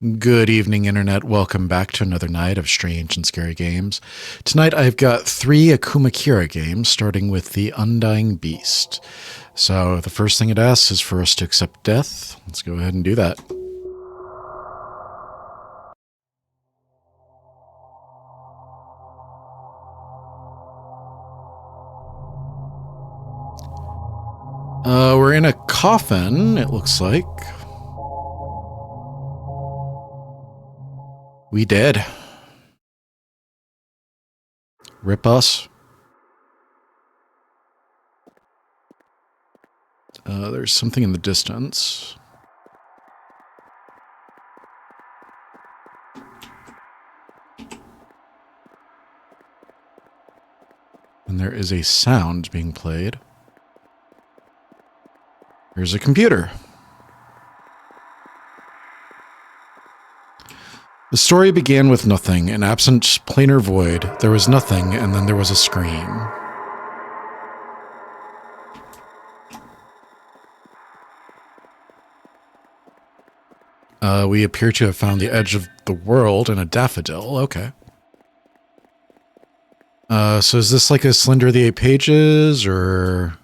Good evening, Internet. Welcome back to another night of strange and scary games. Tonight I've got 3 Akuma Kira games, starting with The Undying Beast. So the first thing it asks is for us to accept death. Let's go ahead and do that. We're in a coffin, it looks like. We dead. Rip us. There's something in the distance. And there is a sound being played. Here's a computer. The story began with nothing, an absent planar void. There was nothing, and then there was a scream. We appear to have found the edge of the world in a daffodil. Okay. So is this like a Slender the 8 Pages, or...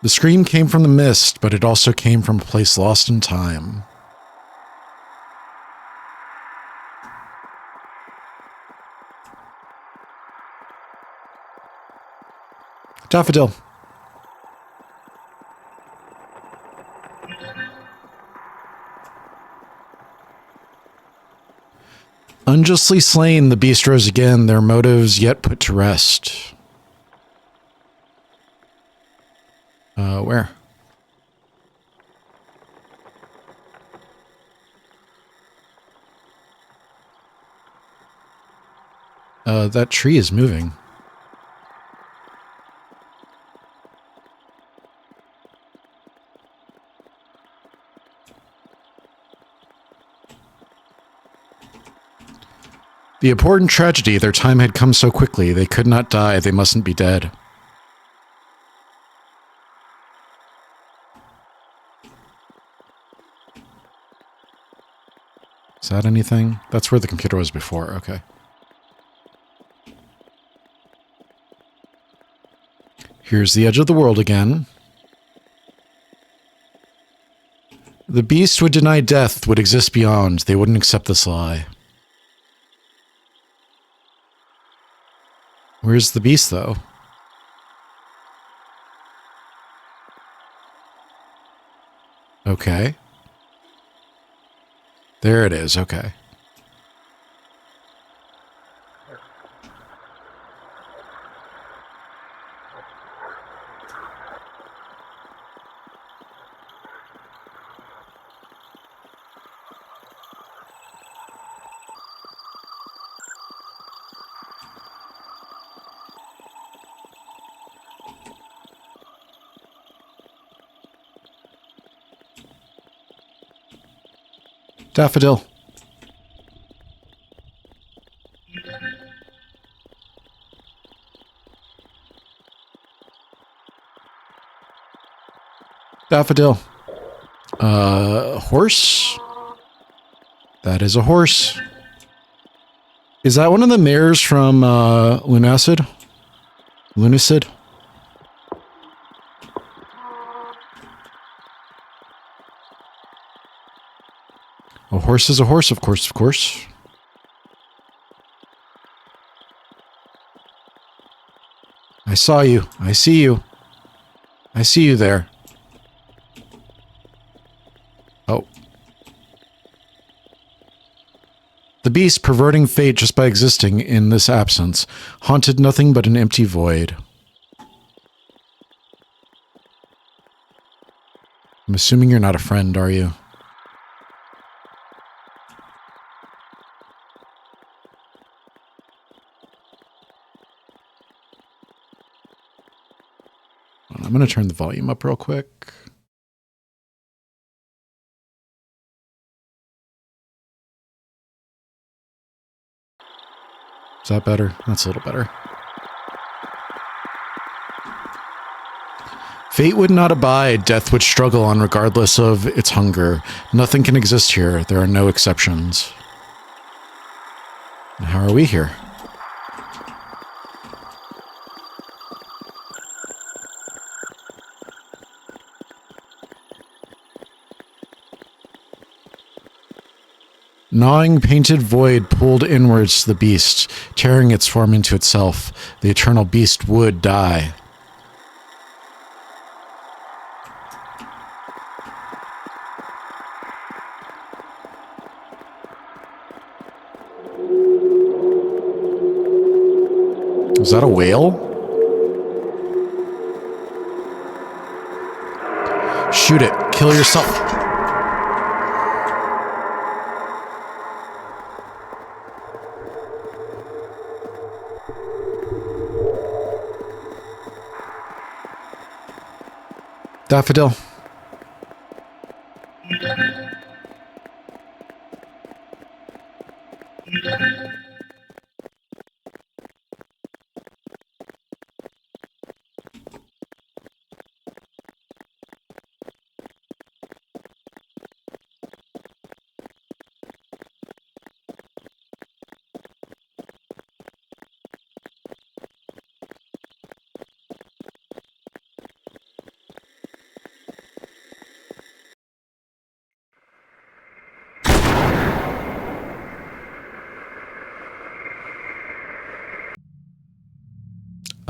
The scream came from the mist, but it also came from a place lost in time. Daffodil. Unjustly slain, the beast rose again, their motives yet put to rest. Where? That tree is moving. The abhorrent tragedy, their time had come so quickly, they could not die, they mustn't be dead. Is that anything? That's where the computer was before, okay. Here's the edge of the world again. The beast would deny death, would exist beyond. They wouldn't accept this lie. Where's the beast, though? Okay. There it is, okay. Daffodil. Daffodil. Horse? That is a horse. Is that one of the mares from, Lunacid? Lunacid? A horse is a horse, of course, of course. I saw you. I see you. I see you there. Oh. The beast, perverting fate just by existing in this absence, haunted nothing but an empty void. I'm assuming you're not a friend, are you? I'm going to turn the volume up real quick. Is that better? That's a little better. Fate would not abide, death would struggle on regardless of its hunger. Nothing can exist here, there are no exceptions. And how are we here? Gnawing painted void pulled inwards to the beast, tearing its form into itself. The eternal beast would die. Is that a whale? Shoot it. Kill yourself. Daffodil.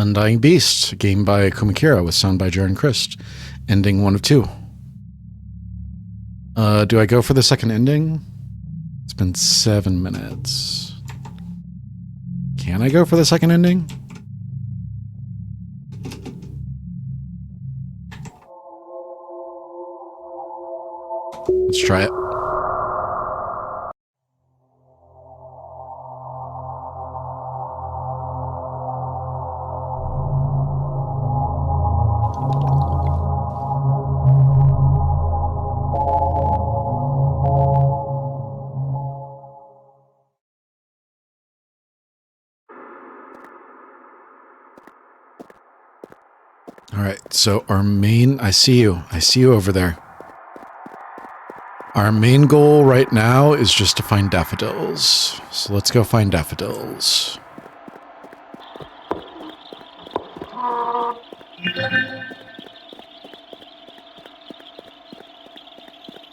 Undying Beast, a game by Akuma with sound by Jaron Christ. Ending 1 of 2. Do I go for the second ending? It's been 7 minutes. Can I go for the second ending? Let's try it. All right, so our main, I see you over there. Our main goal right now is just to find daffodils. So let's go find daffodils.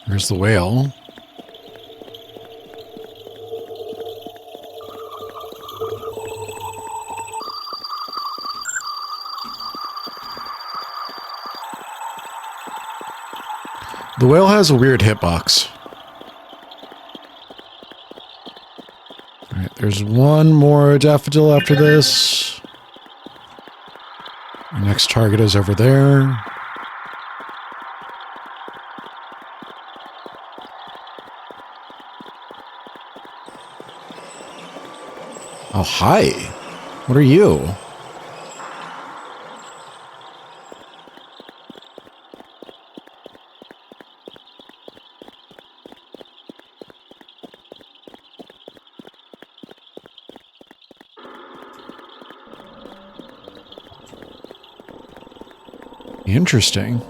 Here's the whale. The whale has a weird hitbox. Alright, there's one more daffodil after this. Our next target is over there. Oh, hi. What are you? Interesting.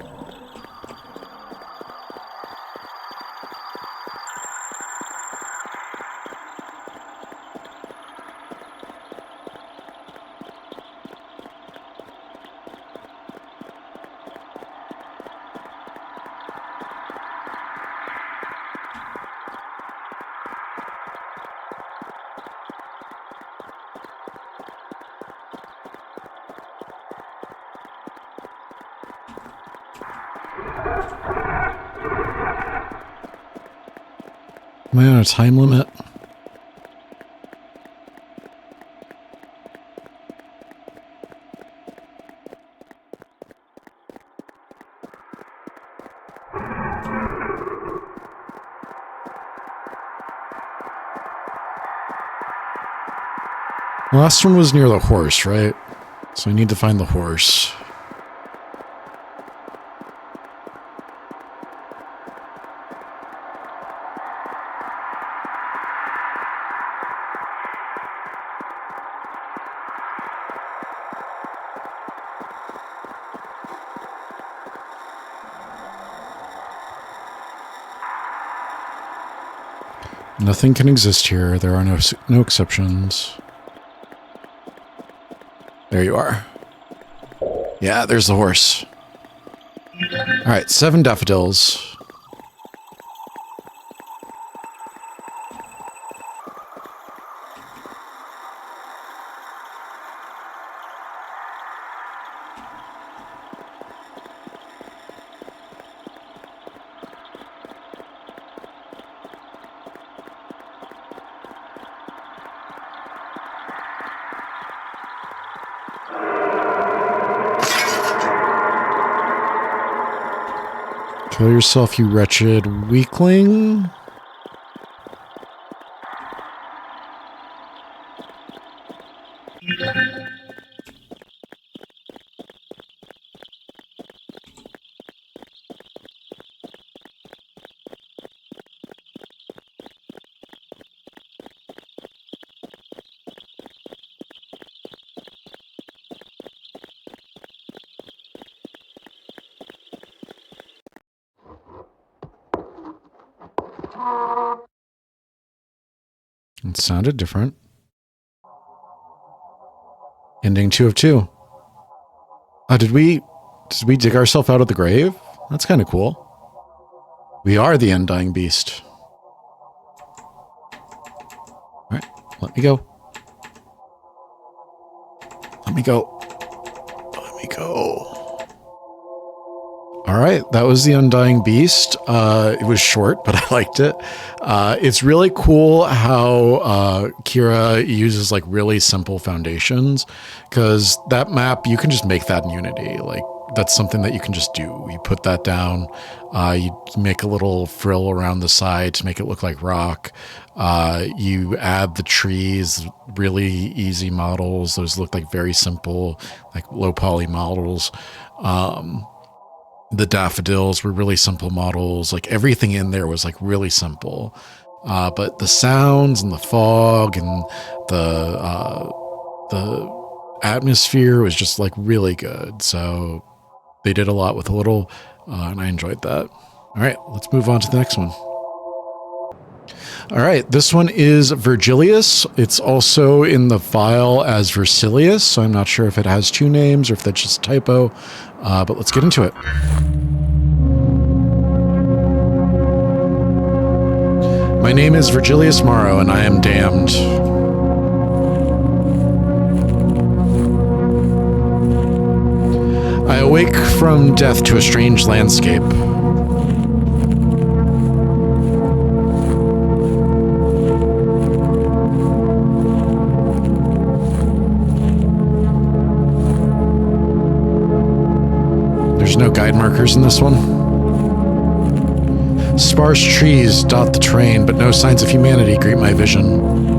Am I on a time limit? The last one was near the horse, right? So I need to find the horse. Nothing can exist here. There are no exceptions. There you are. Yeah, there's the horse. All right, 7 daffodils. Kill yourself, you wretched weakling. It sounded different. Ending 2 of 2. Did we dig ourselves out of the grave? That's kind of cool. We are the undying beast. All right, let me go. Let me go. Let me go. All right, that was the Undying Beast. It was short, but I liked it. It's really cool how Kira uses like really simple foundations, because that map, you can just make that in Unity. Like, that's something that you can just do. You put that down, you make a little frill around the side to make it look like rock. You add the trees, really easy models. Those look like very simple, like low poly models. The daffodils were really simple models. Like everything in there was like really simple. But the sounds and the fog and the atmosphere was just like really good. So they did a lot with a little, and I enjoyed that. All right, let's move on to the next one. All right, this one is Virgilius. It's also in the file as Versilius, so I'm not sure if it has 2 names or if that's just a typo, but let's get into it. My name is Virgilius Morrow, and I am damned. I awake from death to a strange landscape. There's no guide markers in this one. Sparse trees dot the terrain, but no signs of humanity greet my vision.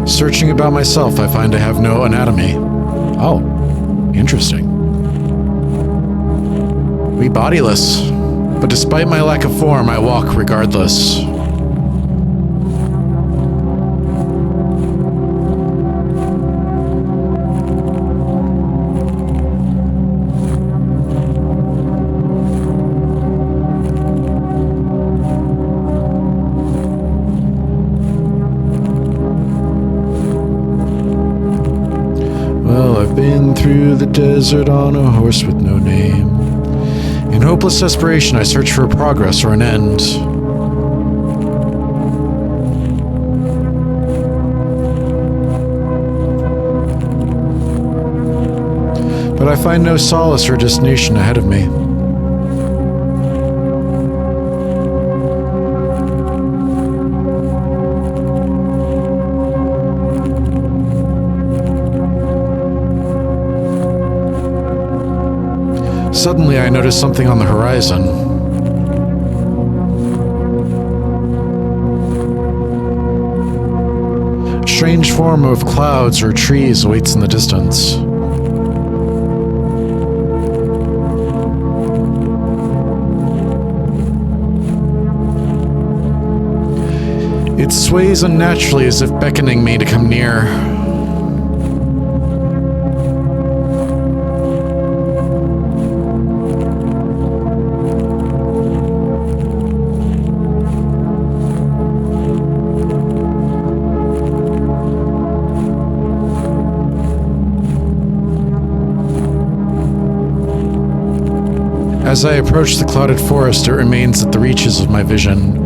Searching about myself, I find I have no anatomy. Oh, interesting. We bodiless, but despite my lack of form, I walk regardless. Through the desert on a horse with no name. In hopeless desperation, I search for progress or an end. But I find no solace or destination ahead of me. Suddenly, I notice something on the horizon. A strange form of clouds or trees awaits in the distance. sways unnaturally as if beckoning me to come near. As I approach the clouded forest, it remains at the reaches of my vision.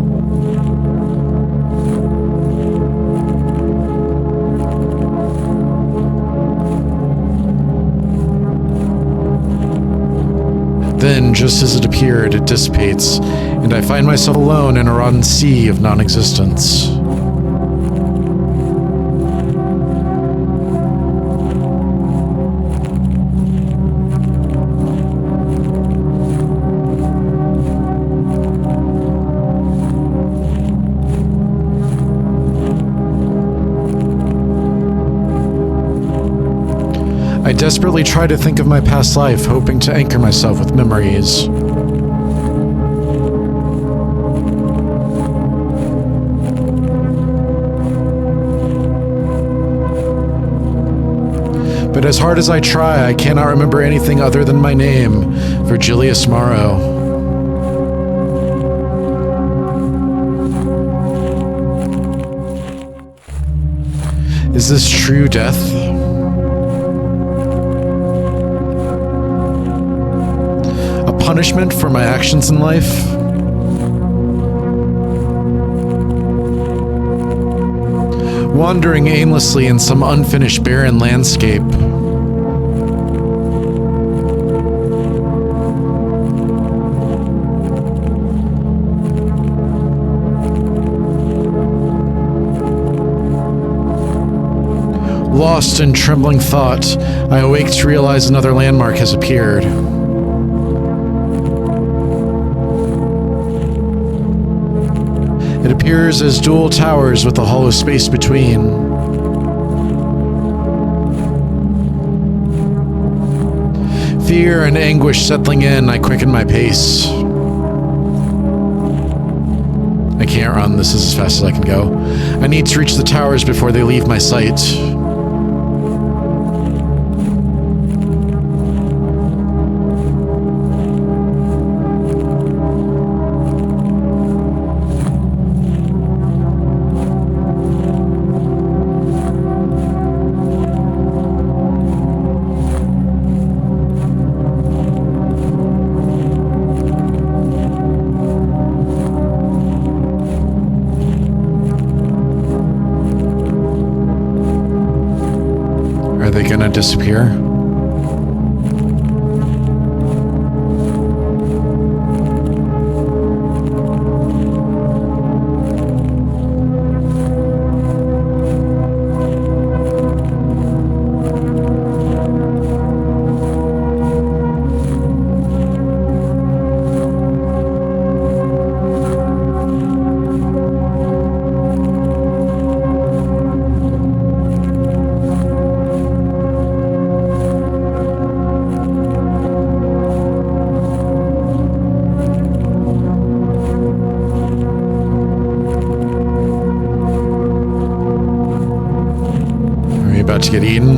Then, just as it appeared, it dissipates, and I find myself alone in a rotten sea of non-existence. I desperately try to think of my past life, hoping to anchor myself with memories. But as hard as I try, I cannot remember anything other than my name, Virgilius Morrow. Is this true death? Punishment for my actions in life? Wandering aimlessly in some unfinished barren landscape. Lost in trembling thought, I awake to realize another landmark has appeared. It appears as dual towers with a hollow space between. Fear and anguish settling in, I quicken my pace. I can't run, this is as fast as I can go. I need to reach the towers before they leave my sight. Are they gonna disappear? About to get eaten.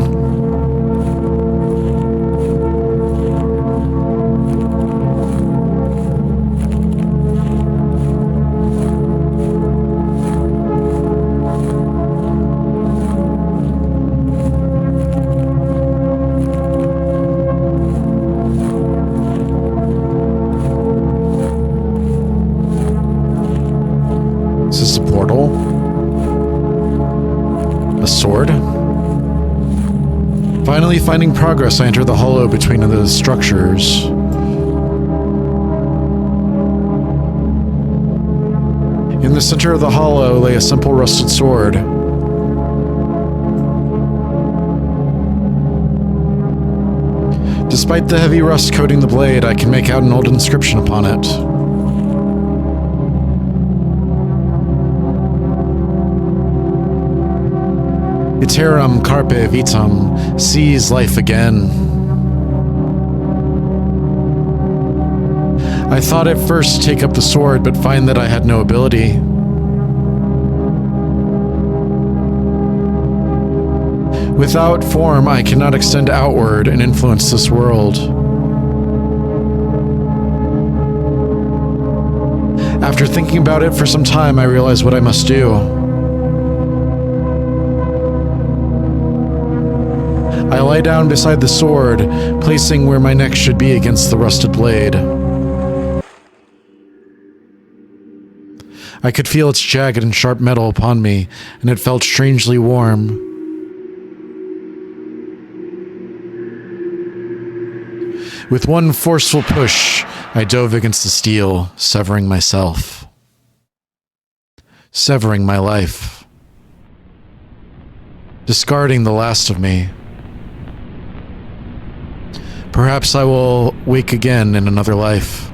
Is this a portal? A sword? Finally finding progress, I enter the hollow between the structures. In the center of the hollow lay a simple rusted sword. Despite the heavy rust coating the blade, I can make out an old inscription upon it. Iterum carpe vitam, seize life again. I thought at first to take up the sword, but find that I had no ability. Without form, I cannot extend outward and influence this world. After thinking about it for some time, I realized what I must do. I lie down beside the sword, placing where my neck should be against the rusted blade. I could feel its jagged and sharp metal upon me, and it felt strangely warm. With one forceful push, I dove against the steel, severing myself. Severing my life. Discarding the last of me. Perhaps I will wake again in another life.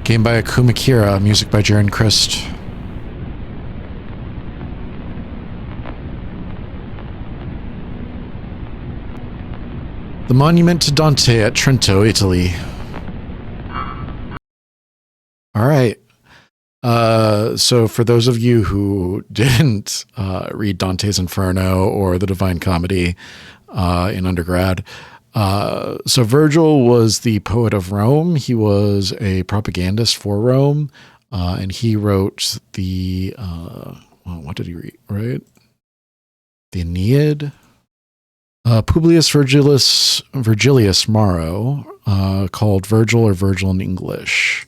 Game by Akuma, music by Jaron Christ. The Monument to Dante at Trento, Italy. All right. So for those of you who didn't read Dante's Inferno or the Divine Comedy in undergrad, so Virgil was the poet of Rome. He was a propagandist for Rome, and he wrote the, what did he write? The Aeneid? Publius Virgilius Maro, called Virgil or Virgil in English.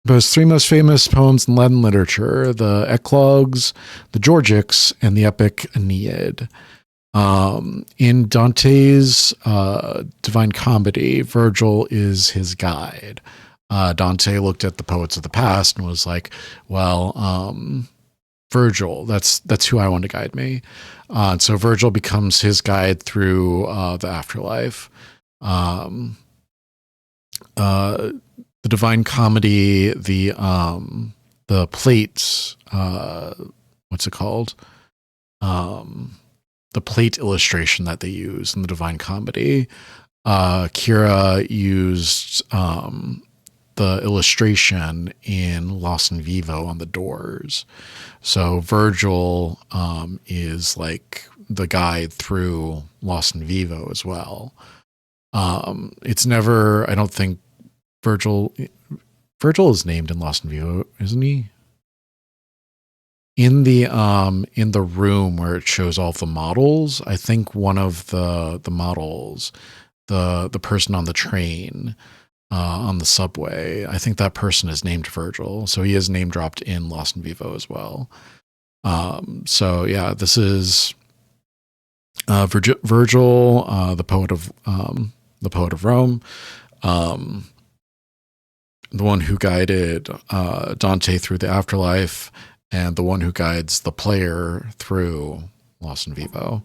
His three most famous poems in Latin literature, the Eclogues, the Georgics, and the epic Aeneid. In Dante's Divine Comedy, Virgil is his guide. Dante looked at the poets of the past and was like, well, Virgil, that's who I want to guide me. And so Virgil becomes his guide through the afterlife. The Divine Comedy, the plates, what's it called? The plate illustration that they use in the Divine Comedy. Kira used the illustration in Lost in Vivo on the doors. So Virgil is like the guide through Lost in Vivo as well. It's never, I don't think Virgil is named in Lost in Vivo, isn't he? In the room where it shows all of the models, I think one of the models, the person on the train, on the subway, I think that person is named Virgil. So he is name dropped in Lost in Vivo as well. So yeah, this is Virgil, the poet of Rome, the one who guided Dante through the afterlife, and the one who guides the player through Lost in Vivo.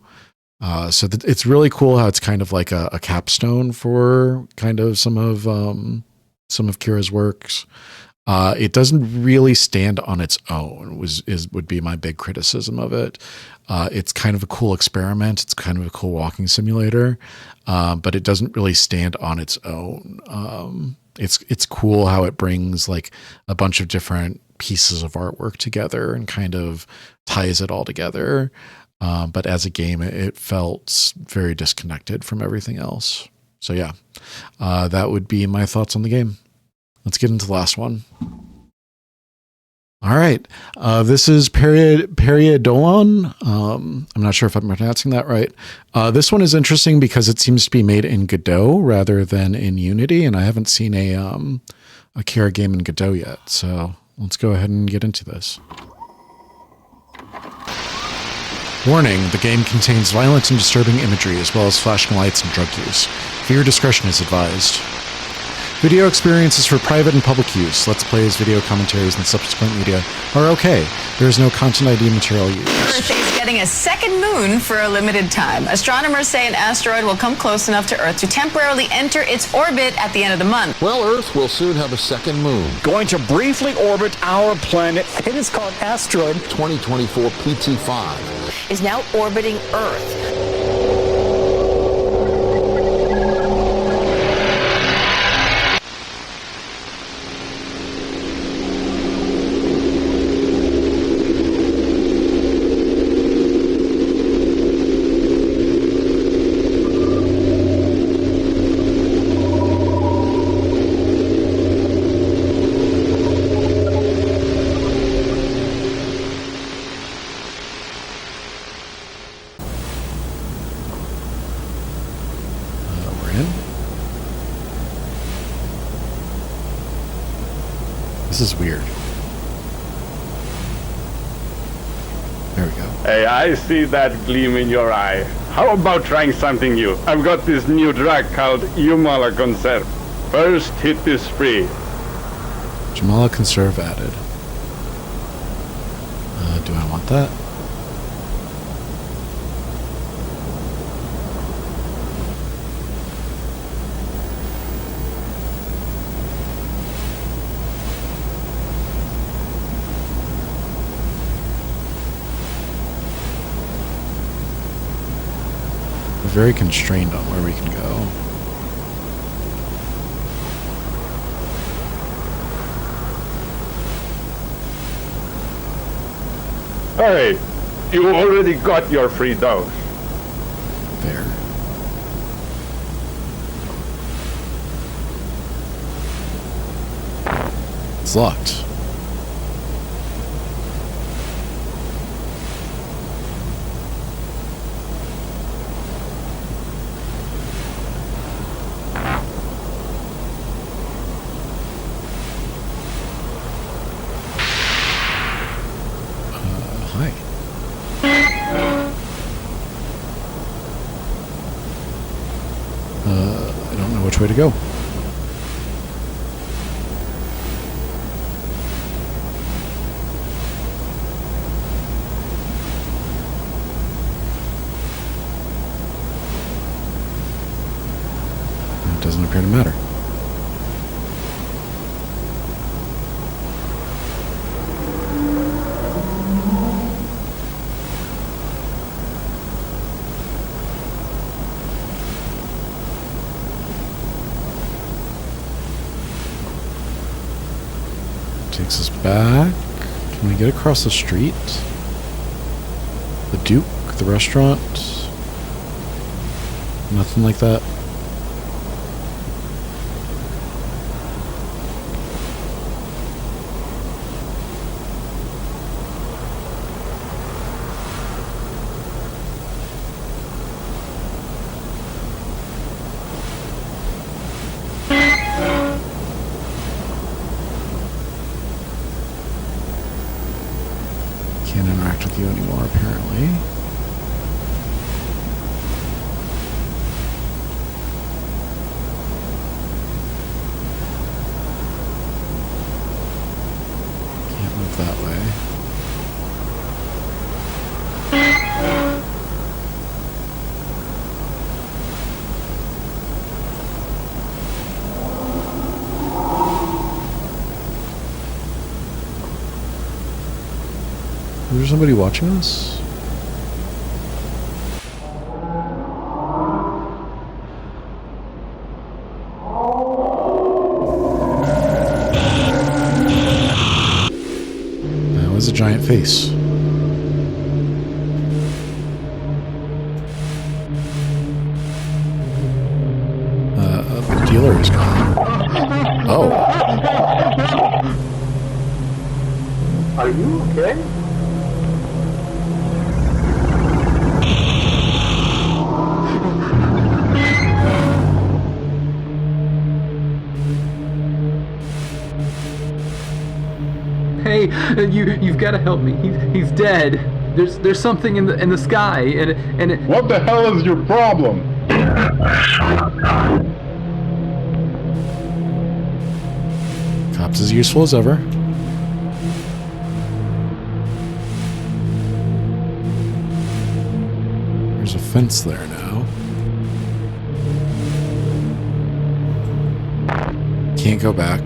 So it's really cool how it's kind of like a capstone for kind of some of Kira's works. It doesn't really stand on its own, would be my big criticism of it. It's kind of a cool experiment. It's kind of a cool walking simulator, but it doesn't really stand on its own. It's cool how it brings like a bunch of different pieces of artwork together and kind of ties it all together. But as a game, it felt very disconnected from everything else. So yeah, that would be my thoughts on the game. Let's get into the last one. All right. This is FedeOde. I'm not sure if I'm pronouncing that right. This one is interesting because it seems to be made in Godot rather than in Unity, and I haven't seen a Kira game in Godot yet. So let's go ahead and get into this. Warning, the game contains violent and disturbing imagery as well as flashing lights and drug use. Viewer discretion is advised. Video experiences for private and public use. Let's plays, video commentaries, and subsequent media are okay. There is no content ID material used. Earth is getting a second moon for a limited time. Astronomers say an asteroid will come close enough to Earth to temporarily enter its orbit at the end of the month. Well, Earth will soon have a second moon. Going to briefly orbit our planet. It is called asteroid 2024 PT5 is now orbiting Earth. This is weird. There we go. Hey, I see that gleam in your eye. How about trying something new? I've got this new drug called Humala Conserve. First hit is free. Jamala Conserve added. Do I want that? We're very constrained on where we can go. Hey, you already got your free dose. There. It's locked. Hi. I don't know which way to go. It doesn't appear to matter. Takes us back. Can we get across the street? The Duke, the restaurant? Nothing like that. Can't interact with you anymore, apparently. Can't move that way. Is there somebody watching us? That was a giant face. The dealer is gone. Oh. Are you okay? Hey, you've got to help me. He's dead. There's something in the sky, and it. What the hell is your problem? Cops as useful as ever. There's a fence there now. Can't go back.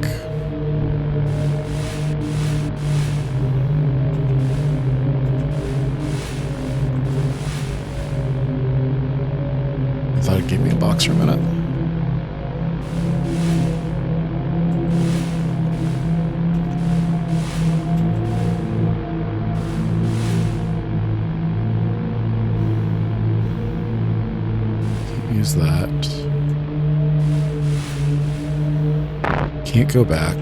I thought it gave me a box for a minute. Can't use that. Can't go back.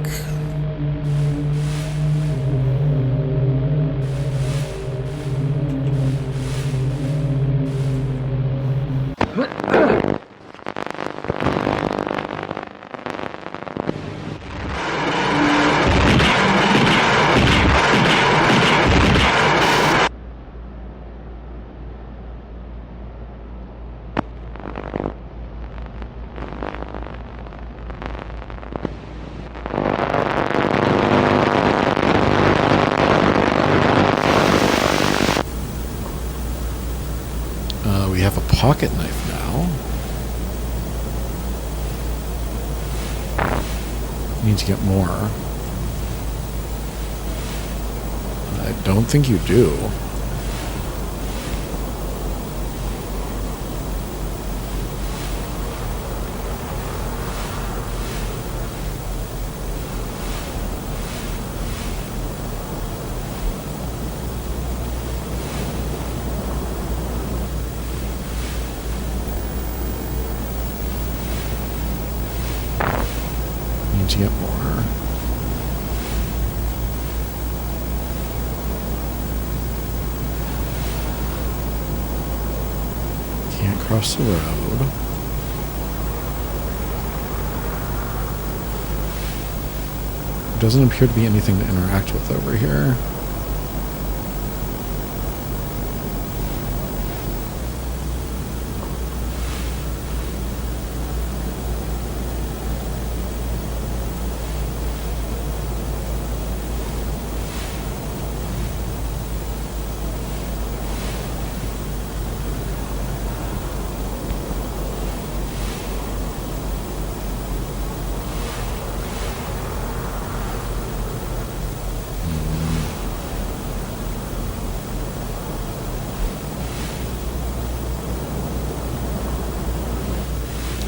we have a pocket knife now. Need to get more. I don't think you do. Need to get more. Can't cross the road. Doesn't appear to be anything to interact with over here.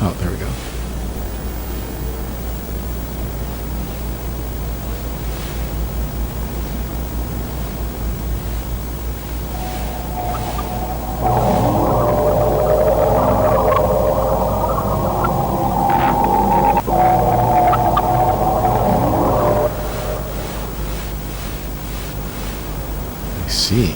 Oh, there we go. I see.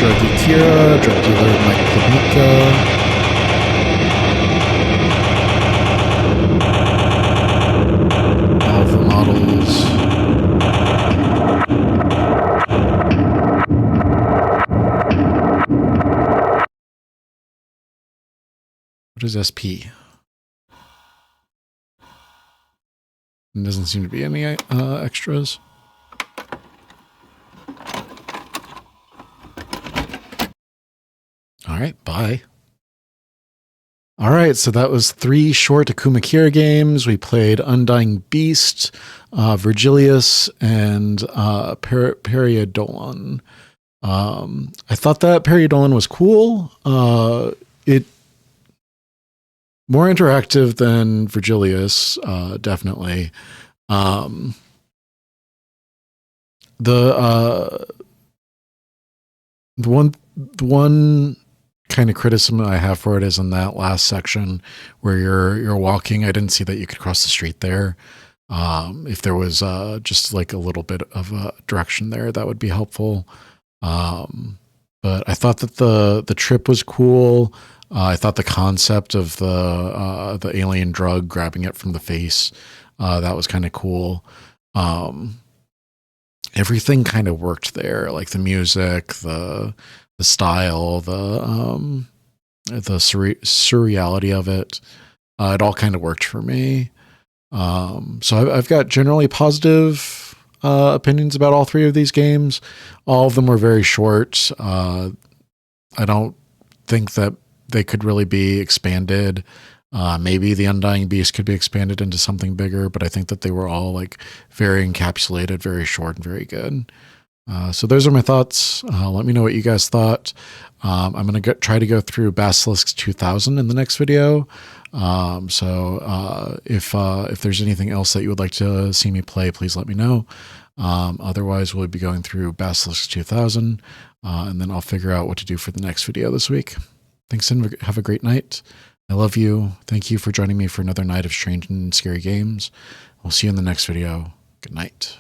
Druggy Kira, drug dealer Mike Klubnika. All the models. What is SP? There doesn't seem to be any extras. All right, bye. All right, so that was 3 short Akuma Kira games. We played Undying Beast, Virgilius, and Periodolon. I thought that Periodolon was cool. It more interactive than Virgilius, definitely. The one kind of criticism I have for it is in that last section where you're walking. I didn't see that you could cross the street there. If there was just like a little bit of a direction there, that would be helpful. But I thought that the trip was cool. I thought the concept of the alien drug grabbing it from the face, that was kind of cool. Everything kind of worked there, like the music, the style, the surreality of it. It all kind of worked for me. So I've got generally positive opinions about all 3 of these games. All of them were very short. I don't think that they could really be expanded. Maybe the Undying Beast could be expanded into something bigger, but I think that they were all like very encapsulated, very short, and very good. So those are my thoughts. Let me know what you guys thought. I'm going to try to go through Basilisk 2000 in the next video. If there's anything else that you would like to see me play, please let me know. Otherwise, we'll be going through Basilisk 2000, and then I'll figure out what to do for the next video this week. Thanks and have a great night. I love you. Thank you for joining me for another night of strange and scary games. We'll see you in the next video. Good night.